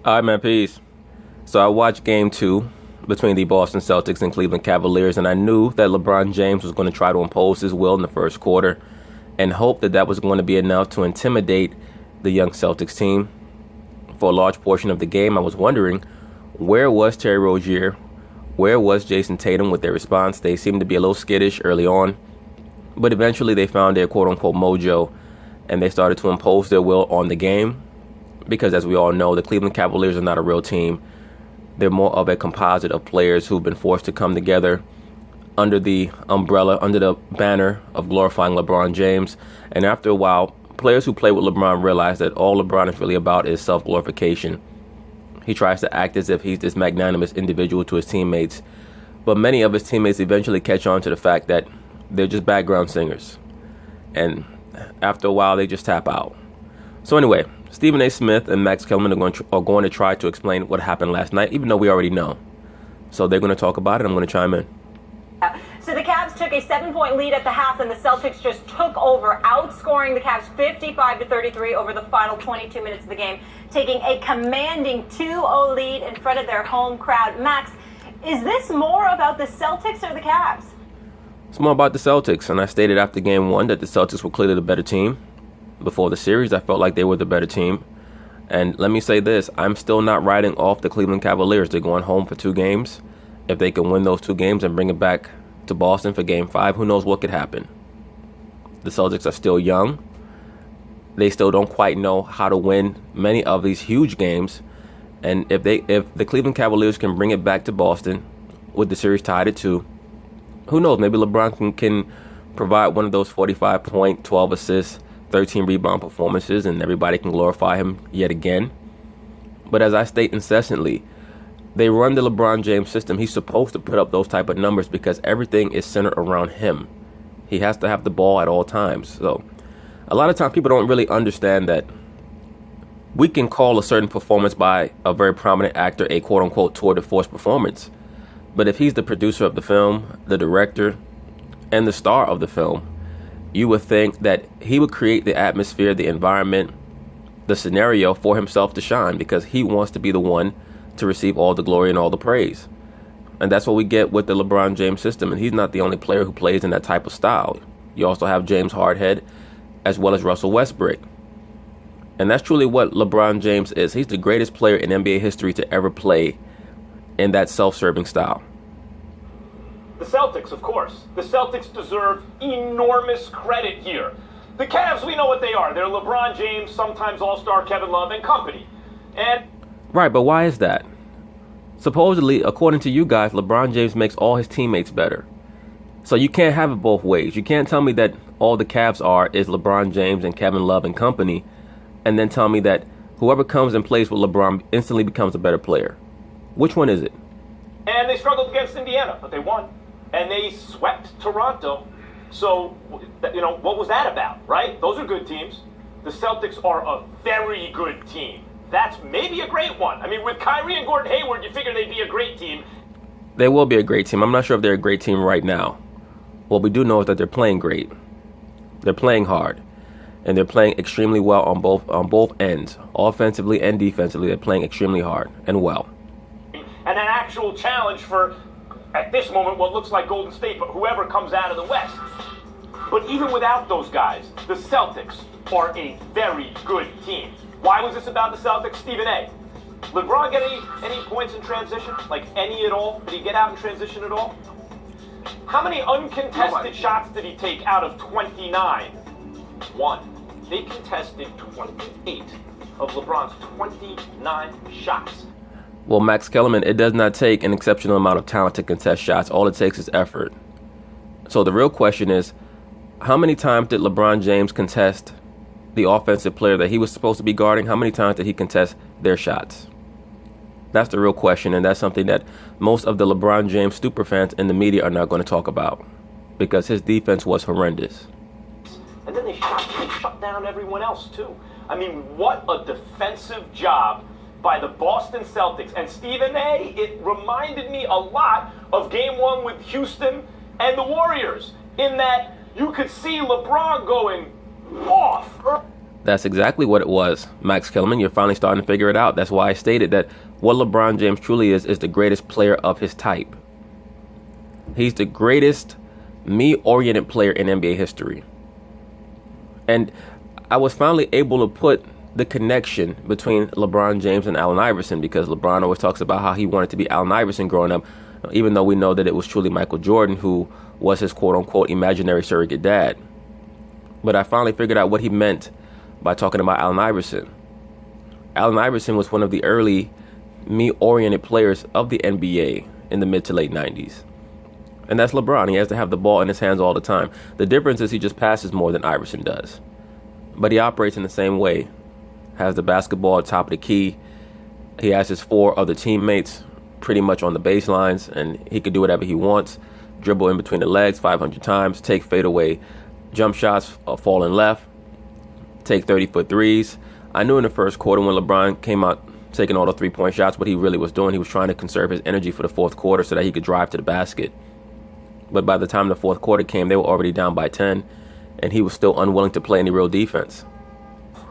All right, man, peace. So I watched game 2 between the Boston Celtics and Cleveland Cavaliers, and I knew that LeBron James was going to try to impose his will in the first quarter and hope that that was going to be enough to intimidate the young Celtics team. For a large portion of the game, I was wondering, where was Terry Rozier? Where was Jason Tatum with their response? They seemed to be a little skittish early on, but eventually they found their quote-unquote mojo, and they started to impose their will on the game. Because as we all know, the Cleveland Cavaliers are not a real team. They're more of a composite of players who've been forced to come together under the umbrella, under the banner of glorifying LeBron James. And after a while, players who play with LeBron realize that all LeBron is really about is self-glorification. He tries to act as if he's this magnanimous individual to his teammates. But many of his teammates eventually catch on to the fact that they're just background singers. And after a while, they just tap out. So anyway, Stephen A. Smith and Max Kellerman are going to try to explain what happened last night, even though we already know. So they're going to talk about it. I'm going to chime in. So the Cavs took a 7-point lead at the half, and the Celtics just took over, outscoring the Cavs 55-33 over the final 22 minutes of the game, taking a commanding 2-0 lead in front of their home crowd. Max, is this more about the Celtics or the Cavs? It's more about the Celtics, and I stated after game 1 that the Celtics were clearly the better team. Before the series, I felt like they were the better team. And let me say this, I'm still not writing off the Cleveland Cavaliers. They're going home for 2 games. If they can win those 2 games and bring it back to Boston for game 5, who knows what could happen. The Celtics are still young. They still don't quite know how to win many of these huge games. And if the Cleveland Cavaliers can bring it back to Boston with the series tied at 2, who knows, maybe LeBron can provide one of those 45-point, 12 assists, 13 rebound performances, and everybody can glorify him yet again. But as I state incessantly, they run the LeBron James system. He's supposed to put up those type of numbers because everything is centered around him. He has to have the ball at all times. So a lot of times people don't really understand that we can call a certain performance by a very prominent actor a quote-unquote tour de force performance. But if he's the producer of the film, the director, and the star of the film, you would think that he would create the atmosphere, the environment, the scenario for himself to shine because he wants to be the one to receive all the glory and all the praise. And that's what we get with the LeBron James system. And he's not the only player who plays in that type of style. You also have James Harden as well as Russell Westbrook. And that's truly what LeBron James is. He's the greatest player in NBA history to ever play in that self-serving style. The Celtics, of course. The Celtics deserve enormous credit here. The Cavs, we know what they are. They're LeBron James, sometimes All-Star Kevin Love and company. And right, but why is that? Supposedly, according to you guys, LeBron James makes all his teammates better. So you can't have it both ways. You can't tell me that all the Cavs are is LeBron James and Kevin Love and company, and then tell me that whoever comes and plays with LeBron instantly becomes a better player. Which one is it? And they struggled against Indiana, but they won. And they swept Toronto. So, what was that about, right? Those are good teams. The Celtics are a very good team. That's maybe a great one. I mean, with Kyrie and Gordon Hayward, you figure they'd be a great team. They will be a great team. I'm not sure if they're a great team right now. What we do know is that they're playing great. They're playing hard. And they're playing extremely well on both ends. Offensively and defensively, they're playing extremely hard and well. And an actual challenge for, at this moment, what looks like Golden State, but whoever comes out of the West. But even without those guys, the Celtics are a very good team. Why was this about the Celtics? Stephen A. LeBron get any points in transition? Like any at all? Did he get out in transition at all? How many uncontested shots did he take out of 29? 1. They contested 28 of LeBron's 29 shots. Well, Max Kellerman, it does not take an exceptional amount of talent to contest shots. All it takes is effort. So the real question is, how many times did LeBron James contest the offensive player that he was supposed to be guarding? How many times did he contest their shots? That's the real question, and that's something that most of the LeBron James superfans in the media are not going to talk about because his defense was horrendous. And then they shut down everyone else, too. I mean, what a defensive job by the Boston Celtics. And Stephen A., it reminded me a lot of Game 1 with Houston and the Warriors, in that you could see LeBron going off. That's exactly what it was, Max Kellerman. You're finally starting to figure it out. That's why I stated that what LeBron James truly is the greatest player of his type. He's the greatest me-oriented player in NBA history. And I was finally able to put the connection between LeBron James and Allen Iverson, because LeBron always talks about how he wanted to be Allen Iverson growing up, even though we know that it was truly Michael Jordan who was his quote-unquote imaginary surrogate dad. But I finally figured out what he meant by talking about Allen Iverson. Allen Iverson was one of the early me-oriented players of the NBA in the mid to late 90s. And that's LeBron. He has to have the ball in his hands all the time. The difference is he just passes more than Iverson does. But he operates in the same way. Has the basketball at the top of the key. He has his 4 other teammates pretty much on the baselines, and he can do whatever he wants. Dribble in between the legs 500 times, take fadeaway jump shots, falling left, take 30-foot threes. I knew in the first quarter when LeBron came out taking all the three-point shots, what he really was doing, he was trying to conserve his energy for the fourth quarter so that he could drive to the basket. But by the time the fourth quarter came, they were already down by 10, and he was still unwilling to play any real defense.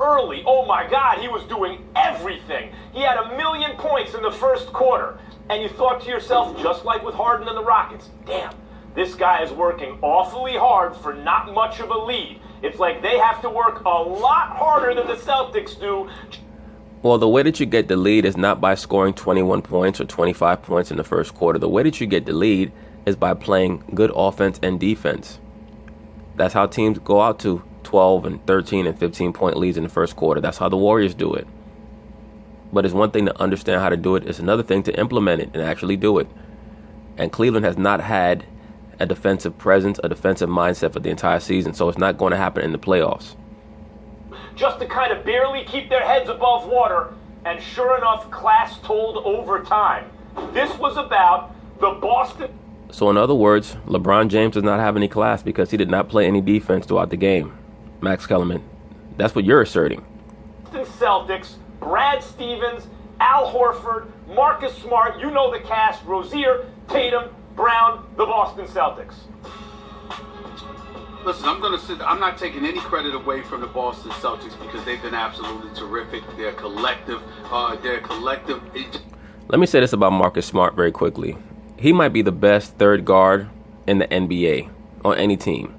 Early, oh my God, he was doing everything. He had 1,000,000 points in the first quarter. And you thought to yourself, just like with Harden and the Rockets, damn, this guy is working awfully hard for not much of a lead. It's like they have to work a lot harder than the Celtics do. Well, the way that you get the lead is not by scoring 21 points or 25 points in the first quarter. The way that you get the lead is by playing good offense and defense. That's how teams go out to 12 and 13 and 15-point leads in the first quarter. That's how the Warriors do it. But it's one thing to understand how to do it. It's another thing to implement it and actually do it. And Cleveland has not had a defensive presence, a defensive mindset for the entire season, so it's not going to happen in the playoffs. Just to kind of barely keep their heads above water, and sure enough, class told overtime. This was about the Boston. So in other words, LeBron James does not have any class because he did not play any defense throughout the game. Max Kellerman, that's what you're asserting. Celtics, Brad Stevens, Al Horford, Marcus Smart, you know the cast, Rozier, Tatum, Brown, the Boston Celtics. Listen, I'm not taking any credit away from the Boston Celtics because they've been absolutely terrific. They're collective. Let me say this about Marcus Smart very quickly. He might be the best third guard in the NBA on any team.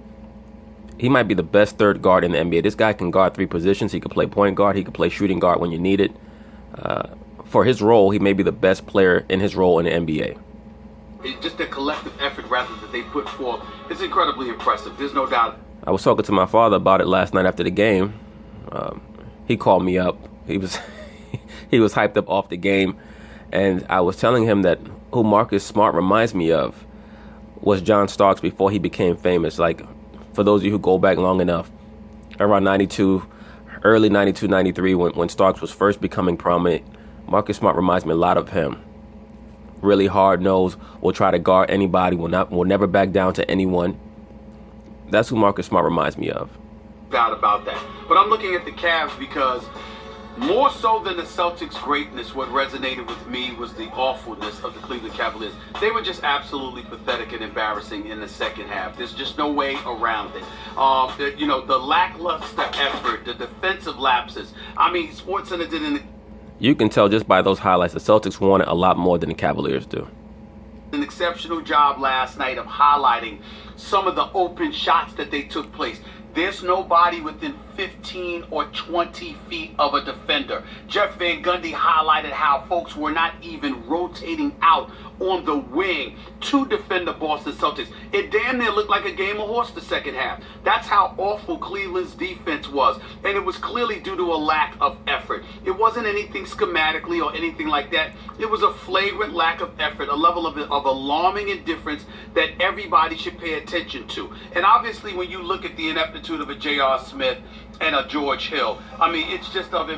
He might be the best third guard in the NBA. This guy can guard 3 positions. He can play point guard. He can play shooting guard when you need it. For his role, he may be the best player in his role in the NBA. It's just a collective effort rather that they put forth. It's incredibly impressive. There's no doubt. I was talking to my father about it last night after the game. He called me up. He was he was hyped up off the game, and I was telling him that who Marcus Smart reminds me of was John Starks before he became famous. Like, for those of you who go back long enough, around 92, early 92, 93, when Starks was first becoming prominent, Marcus Smart reminds me a lot of him. Really hard-nosed, will try to guard anybody, will never back down to anyone. That's who Marcus Smart reminds me of. Doubt about that. But I'm looking at the Cavs because more so than the Celtics' greatness, what resonated with me was the awfulness of the Cleveland Cavaliers. They were just absolutely pathetic and embarrassing in the second half. There's just no way around it. The lackluster effort, the defensive lapses. I mean, SportsCenter did an... You can tell just by those highlights, the Celtics wanted a lot more than the Cavaliers do. An exceptional job last night of highlighting some of the open shots that they took place. There's nobody within 15 or 20 feet of a defender. Jeff Van Gundy highlighted how folks were not even rotating out on the wing to defend the Boston Celtics. It damn near looked like a game of horse the second half. That's how awful Cleveland's defense was. And it was clearly due to a lack of effort. It wasn't anything schematically or anything like that. It was a flagrant lack of effort, a level of alarming indifference that everybody should pay attention to. And obviously when you look at the ineptitude of a J.R. Smith and a George Hill, I mean, it's just of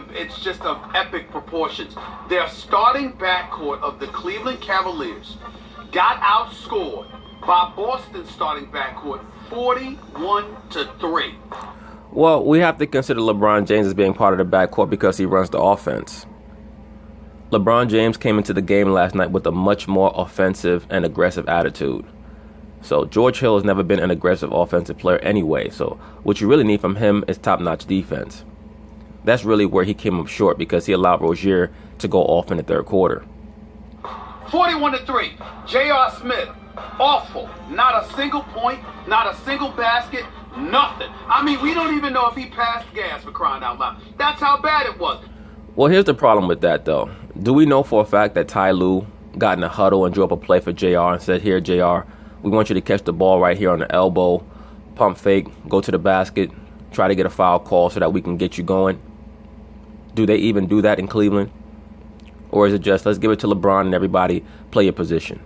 epic proportions. Their starting backcourt of the Cleveland Cavaliers got outscored by Boston's starting backcourt 41-3. Well, we have to consider LeBron James as being part of the backcourt because he runs the offense. LeBron James came into the game last night with a much more offensive and aggressive attitude. So George Hill has never been an aggressive offensive player anyway. So what you really need from him is top-notch defense. That's really where he came up short because he allowed Rozier to go off in the third quarter. 41-3. J.R. Smith, awful. Not a single point, not a single basket, nothing. I mean, we don't even know if he passed gas, for crying out loud. That's how bad it was. Well, here's the problem with that, though. Do we know for a fact that Ty Lue got in a huddle and drew up a play for JR and said, here, JR, we want you to catch the ball right here on the elbow, pump fake, go to the basket, try to get a foul call so that we can get you going? Do they even do that in Cleveland? Or is it just, let's give it to LeBron and everybody play your position?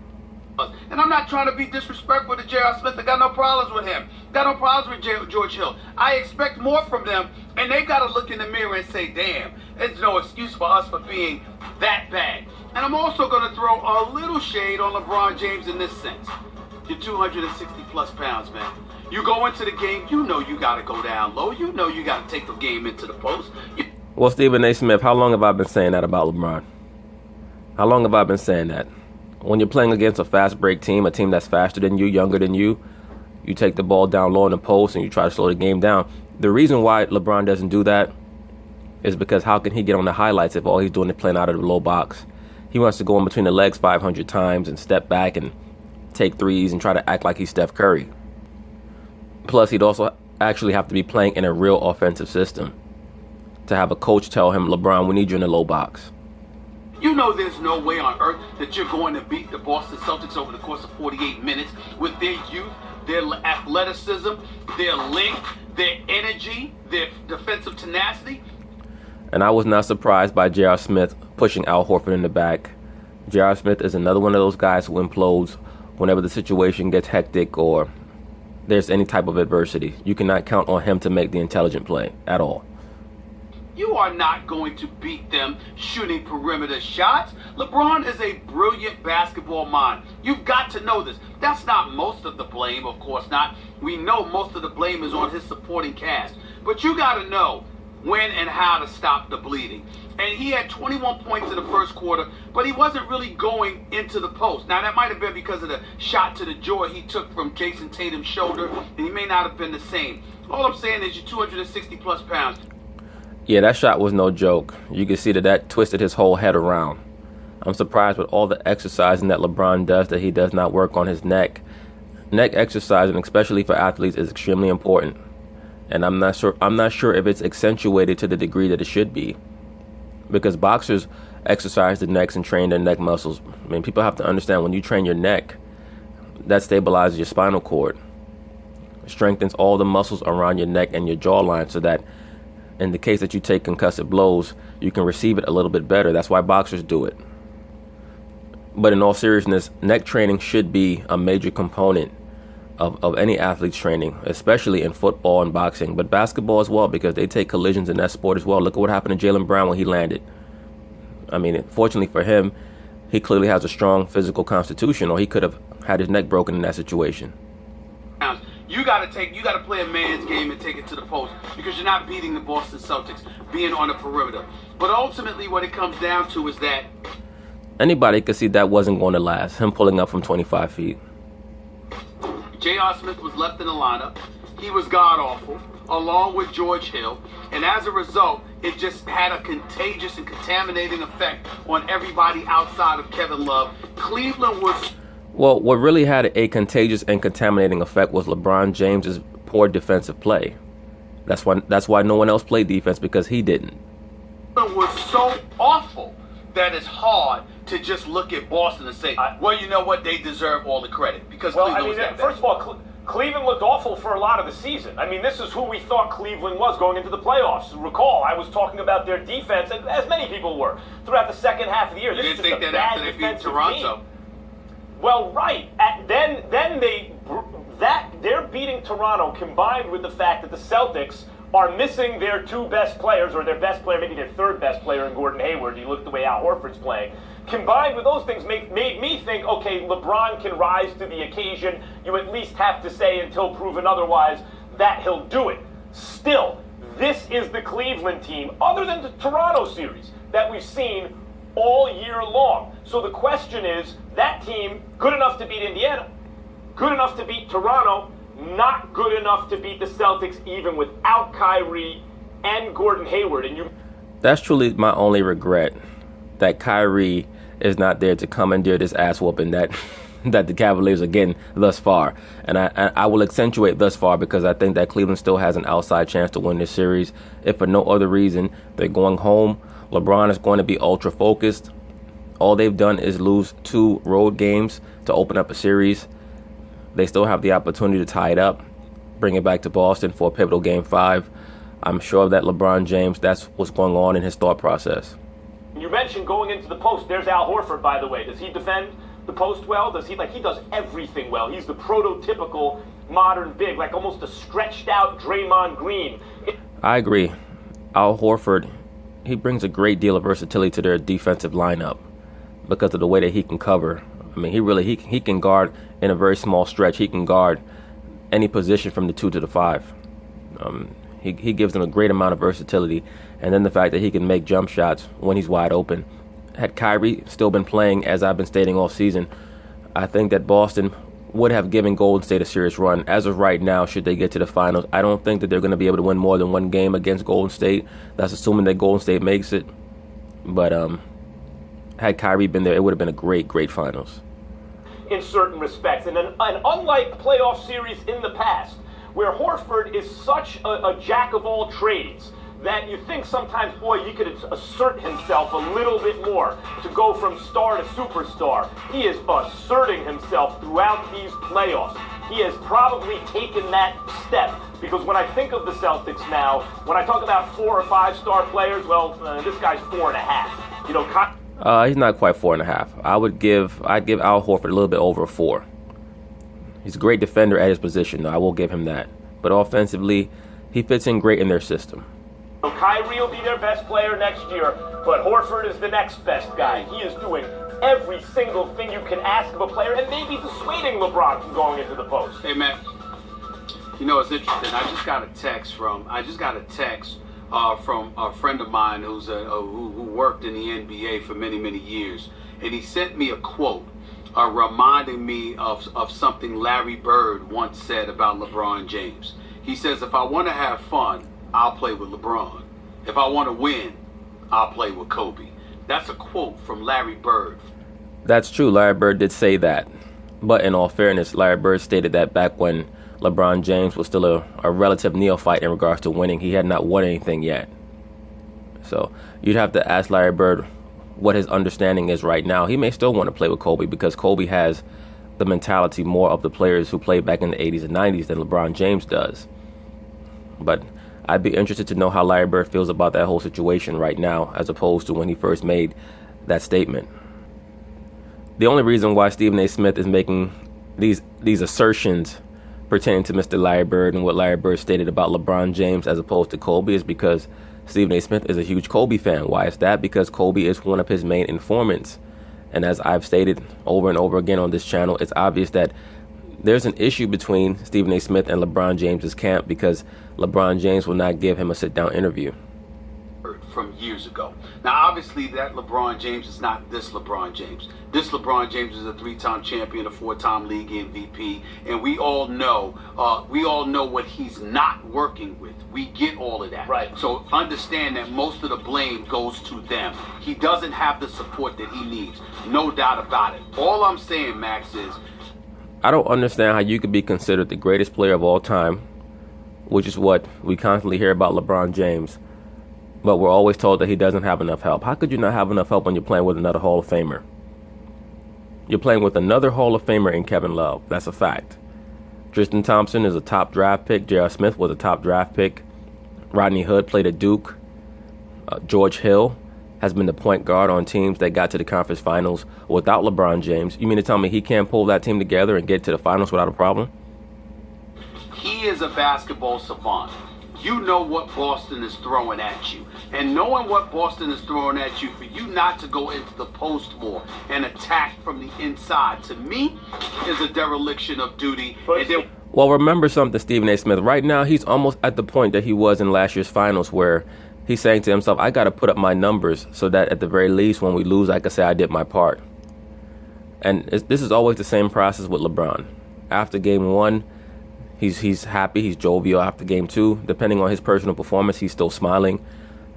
And I'm not trying to be disrespectful to J.R. Smith. I got no problems with him. Got no problems with George Hill. I expect more from them, and they got to look in the mirror and say, damn, there's no excuse for us for being that bad. And I'm also going to throw a little shade on LeBron James in this sense. You're 260-plus pounds, man. You go into the game, you know you got to go down low. You know you got to take the game into the post. Well, Stephen A. Smith, how long have I been saying that about LeBron? How long have I been saying that? When you're playing against a fast break team, a team that's faster than you, younger than you take the ball down low in the post and you try to slow the game down. The reason why LeBron doesn't do that is because how can he get on the highlights if all he's doing is playing out of the low box? He wants to go in between the legs 500 times and step back and take threes and try to act like he's Steph Curry. Plus, he'd also actually have to be playing in a real offensive system to have a coach tell him, LeBron, we need you in the low box. You know there's no way on earth that you're going to beat the Boston Celtics over the course of 48 minutes with their youth, their athleticism, their length, their energy, their defensive tenacity. And I was not surprised by J.R. Smith pushing Al Horford in the back. J.R. Smith is another one of those guys who implodes whenever the situation gets hectic or there's any type of adversity. You cannot count on him to make the intelligent play at all. You are not going to beat them shooting perimeter shots. LeBron is a brilliant basketball mind. You've got to know this. That's not most of the blame, of course not. We know most of the blame is on his supporting cast. But you got to know when and how to stop the bleeding. And he had 21 points in the first quarter, but he wasn't really going into the post. Now, that might have been because of the shot to the jaw he took from Jason Tatum's shoulder, and he may not have been the same. All I'm saying is you're 260-plus pounds. Yeah, that shot was no joke. You can see that twisted his whole head around. I'm surprised with all the exercising that LeBron does that he does not work on his neck. Neck exercising, especially for athletes, is extremely important. And I'm not sure if it's accentuated to the degree that it should be. Because boxers exercise the necks and train their neck muscles. I mean, people have to understand when you train your neck, that stabilizes your spinal cord. It strengthens all the muscles around your neck and your jawline so that in the case that you take concussive blows, you can receive it a little bit better. That's why boxers do it. But in all seriousness, neck training should be a major component of any athlete's training, especially in football and boxing, but basketball as well, because they take collisions in that sport as well. Look at what happened to Jaylen Brown when he landed. I mean, fortunately for him, he clearly has a strong physical constitution, or he could have had his neck broken in that situation. You got to play a man's game and take it to the post because you're not beating the Boston Celtics being on the perimeter. But ultimately what it comes down to is that anybody could see that wasn't going to last, him pulling up from 25 feet. J.R. Smith was left in the lineup. He was god-awful, along with George Hill. And as a result, it just had a contagious and contaminating effect on everybody outside of Kevin Love. Cleveland was... Well, what really had a contagious and contaminating effect was LeBron James's poor defensive play. That's why no one else played defense, because he didn't. It was so awful that it's hard to just look at Boston and say, well, you know what, they deserve all the credit. Because Cleveland was that first of all, Cleveland looked awful for a lot of the season. I mean, this is who we thought Cleveland was going into the playoffs. Recall, I was talking about their defense, as many people were, throughout the second half of the year. You didn't think that after they beat Toronto? Team. Well, right. Then their beating Toronto, combined with the fact that the Celtics are missing their two best players, or their best player, maybe their third best player in Gordon Hayward. You look at the way Al Horford's playing. Combined with those things made me think, okay, LeBron can rise to the occasion. You at least have to say, until proven otherwise, that he'll do it. Still, this is the Cleveland team, other than the Toronto series, that we've seen all year long. So the question is, that team, good enough to beat Indiana, good enough to beat Toronto, not good enough to beat the Celtics even without Kyrie and Gordon Hayward. And that's truly my only regret, that Kyrie is not there to commandeer this ass whooping that that the Cavaliers are getting thus far. And I will accentuate thus far because I think that Cleveland still has an outside chance to win this series. If for no other reason, they're going home. LeBron is going to be ultra focused. All they've done is lose 2 road games to open up a series. They still have the opportunity to tie it up, bring it back to Boston for a pivotal Game 5. I'm sure that LeBron James, that's what's going on in his thought process. You mentioned going into the post. There's Al Horford, by the way. Does he defend the post well? He does everything well. He's the prototypical modern big, like almost a stretched out Draymond Green. I agree. Al Horford, he brings a great deal of versatility to their defensive lineup because of the way that he can cover. I mean, he can guard in a very small stretch. He can guard any position from the 2 to the 5. He gives them a great amount of versatility. And then the fact that he can make jump shots when he's wide open. Had Kyrie still been playing, as I've been stating all season, I think that Boston would have given Golden State a serious run. As of right now, should they get to the finals, I don't think that they're going to be able to win more than 1 game against Golden State. That's assuming that Golden State makes it. But had Kyrie been there, it would have been a great, great finals. In certain respects. And unlike playoff series in the past, where Horford is such a jack of all trades, that you think sometimes, boy, he could assert himself a little bit more to go from star to superstar. He is asserting himself throughout these playoffs. He has probably taken that step, because when I think of the Celtics now, when I talk about 4 or 5 star players, well, this guy's 4.5. You know, he's not quite 4.5. I'd give Al Horford a little bit over a 4. He's a great defender at his position, though. I will give him that. But offensively, he fits in great in their system. Kyrie will be their best player next year, but Horford is the next best guy. He is doing every single thing you can ask of a player, and maybe dissuading LeBron from going into the post. Hey, man, you know, it's interesting. I just got a text from a friend of mine who worked in the NBA for many, many years, and he sent me a quote reminding me of something Larry Bird once said about LeBron James. He says, if I want to have fun, I'll play with LeBron. If I want to win, I'll play with Kobe. That's a quote from Larry Bird. That's true. Larry Bird did say that. But in all fairness, Larry Bird stated that back when LeBron James was still a relative neophyte in regards to winning. He had not won anything yet. So you'd have to ask Larry Bird what his understanding is right now. He may still want to play with Kobe because Kobe has the mentality more of the players who played back in the 80s and 90s than LeBron James does. But I'd be interested to know how Larry Bird feels about that whole situation right now as opposed to when he first made that statement. The only reason why Stephen A. Smith is making these assertions pertaining to Mr. Larry Bird and what Larry Bird stated about LeBron James as opposed to Kobe is because Stephen A. Smith is a huge Kobe fan. Why is that? Because Kobe is one of his main informants. And as I've stated over and over again on this channel, it's obvious that there's an issue between Stephen A. Smith and LeBron James's camp because LeBron James will not give him a sit-down interview. From years ago. Now, obviously, that LeBron James is not this LeBron James. This LeBron James is a 3-time champion, a 4-time league MVP, and we all know what he's not working with. We get all of that. Right. So understand that most of the blame goes to them. He doesn't have the support that he needs. No doubt about it. All I'm saying, Max, is I don't understand how you could be considered the greatest player of all time, which is what we constantly hear about LeBron James, but we're always told that he doesn't have enough help. How could you not have enough help when you're playing with another Hall of Famer? You're playing with another Hall of Famer in Kevin Love. That's a fact. Tristan Thompson is a top draft pick. J.R. Smith was a top draft pick. Rodney Hood played at Duke. George Hill has been the point guard on teams that got to the conference finals without LeBron James. You mean to tell me he can't pull that team together and get to the finals without a problem? he is a basketball savant. You know what Boston is throwing at you. And knowing what Boston is throwing at you, for you not to go into the post more and attack from the inside, to me, is a dereliction of duty. Well, remember something, Stephen A. Smith. Right now, he's almost at the point that he was in last year's finals where he's saying to himself, I got to put up my numbers so that at the very least when we lose, I can say I did my part. And this is always the same process with LeBron. After game one, He's happy. He's jovial after game 2. Depending on his personal performance, he's still smiling.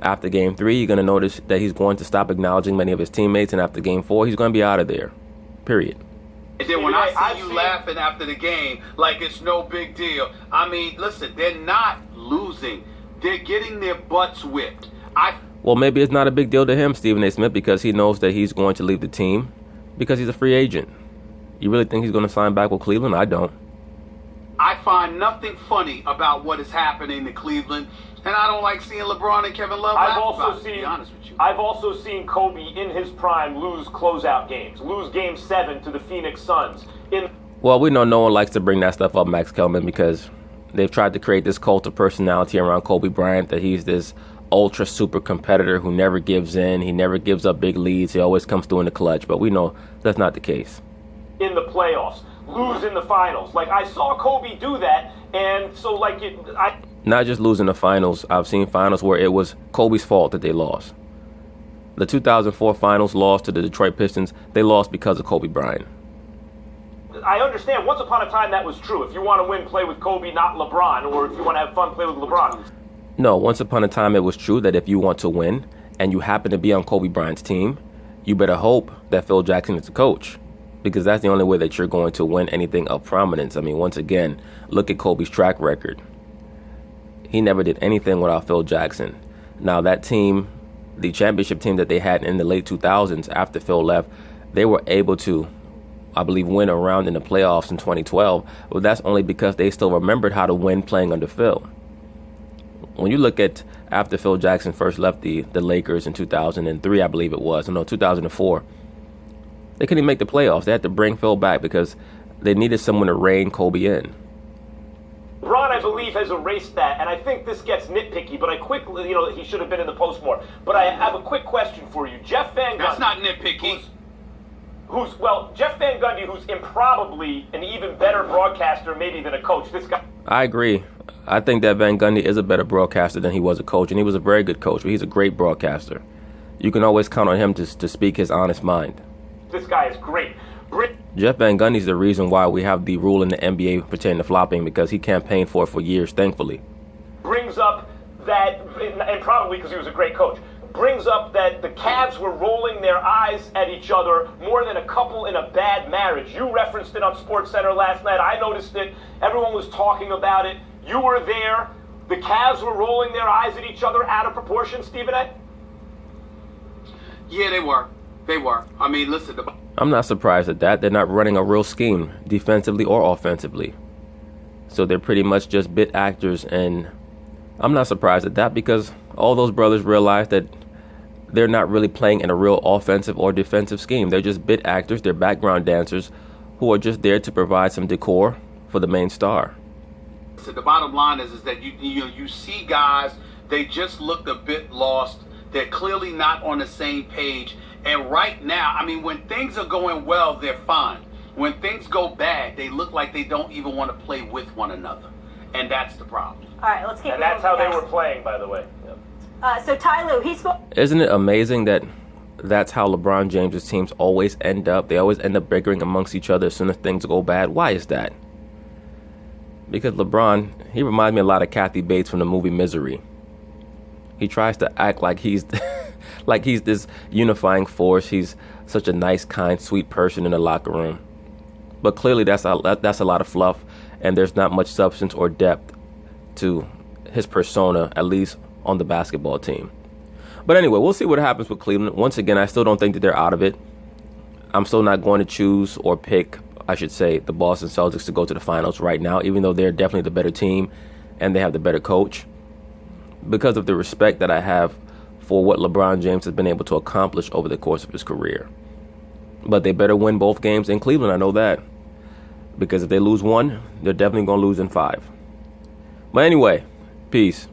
After game 3, you're going to notice that he's going to stop acknowledging many of his teammates. And after game 4, he's going to be out of there. Period. And then when I see you laughing after the game like it's no big deal, I mean, listen, they're not losing. They're getting their butts whipped. Well, maybe it's not a big deal to him, Stephen A. Smith, because he knows that he's going to leave the team because he's a free agent. You really think he's going to sign back with Cleveland? I don't. I find nothing funny about what is happening to Cleveland, and I don't like seeing LeBron and Kevin Love laugh about it, to be honest with you. I've also seen Kobe in his prime lose closeout games, lose Game 7 to the Phoenix Suns. Well, we know no one likes to bring that stuff up, Max Kelman, because they've tried to create this cult of personality around Kobe Bryant, that he's this ultra super competitor who never gives in. He never gives up big leads. He always comes through in the clutch, but we know that's not the case. In the playoffs, lose in the finals. Like, I saw Kobe do that, and so, like, not just losing the finals. I've seen finals where it was Kobe's fault that they lost. The 2004 finals loss to the Detroit Pistons, they lost because of Kobe Bryant. I understand. Once upon a time, that was true. If you want to win, play with Kobe, not LeBron. Or if you want to have fun, play with LeBron. No, once upon a time, it was true that if you want to win and you happen to be on Kobe Bryant's team, you better hope that Phil Jackson is the coach, because that's the only way that you're going to win anything of prominence. I mean, once again, look at Kobe's track record. He never did anything without Phil Jackson. Now, that team, the championship team that they had in the late 2000s after Phil left, they were able to, I believe, win a round in the playoffs in 2012. But that's only because they still remembered how to win playing under Phil. When you look at after Phil Jackson first left the Lakers in 2003, I believe it was, no, 2004, they couldn't even make the playoffs. They had to bring Phil back because they needed someone to rein Kobe in. LeBron, I believe, has erased that, and I think this gets nitpicky, but I quickly, he should have been in the post more. But I have a quick question for you. Jeff Van Gundy. That's not nitpicky. Jeff Van Gundy, who's improbably an even better broadcaster maybe than a coach. This guy. I agree. I think that Van Gundy is a better broadcaster than he was a coach, and he was a very good coach, but he's a great broadcaster. You can always count on him to speak his honest mind. This guy is great. Jeff Van Gundy's the reason why we have the rule in the NBA pertaining to flopping, because he campaigned for it for years, thankfully. Brings up that, and probably because he was a great coach, brings up that the Cavs were rolling their eyes at each other more than a couple in a bad marriage. You referenced it on SportsCenter last night. I noticed it. Everyone was talking about it. You were there. The Cavs were rolling their eyes at each other out of proportion, Stephen A. Yeah, they were. They were. I mean, listen. I'm not surprised at that. They're not running a real scheme, defensively or offensively. So they're pretty much just bit actors, and I'm not surprised at that because all those brothers realize that they're not really playing in a real offensive or defensive scheme. They're just bit actors. They're background dancers who are just there to provide some decor for the main star. So the bottom line is that you see guys, they just looked a bit lost. They're clearly not on the same page. And right now, I mean, when things are going well, they're fine. When things go bad, they look like they don't even want to play with one another. And that's the problem. All right, let's keep And that's how they were playing, by the way. So Ty Lue, he spoke. Isn't it amazing that that's how LeBron James' teams always end up? They always end up bickering amongst each other as soon as things go bad. Why is that? Because LeBron, he reminds me a lot of Kathy Bates from the movie Misery. He tries to act like he's like he's this unifying force. He's such a nice, kind, sweet person in the locker room. But clearly that's a lot of fluff, and there's not much substance or depth to his persona, at least on the basketball team. But anyway, we'll see what happens with Cleveland. Once again, I still don't think that they're out of it. I'm still not going to choose or pick, I should say, the Boston Celtics to go to the finals right now, even though they're definitely the better team and they have the better coach, because of the respect that I have for what LeBron James has been able to accomplish over the course of his career. But they better win both games in Cleveland, I know that. Because if they lose one, they're definitely going to lose in 5. But anyway, peace.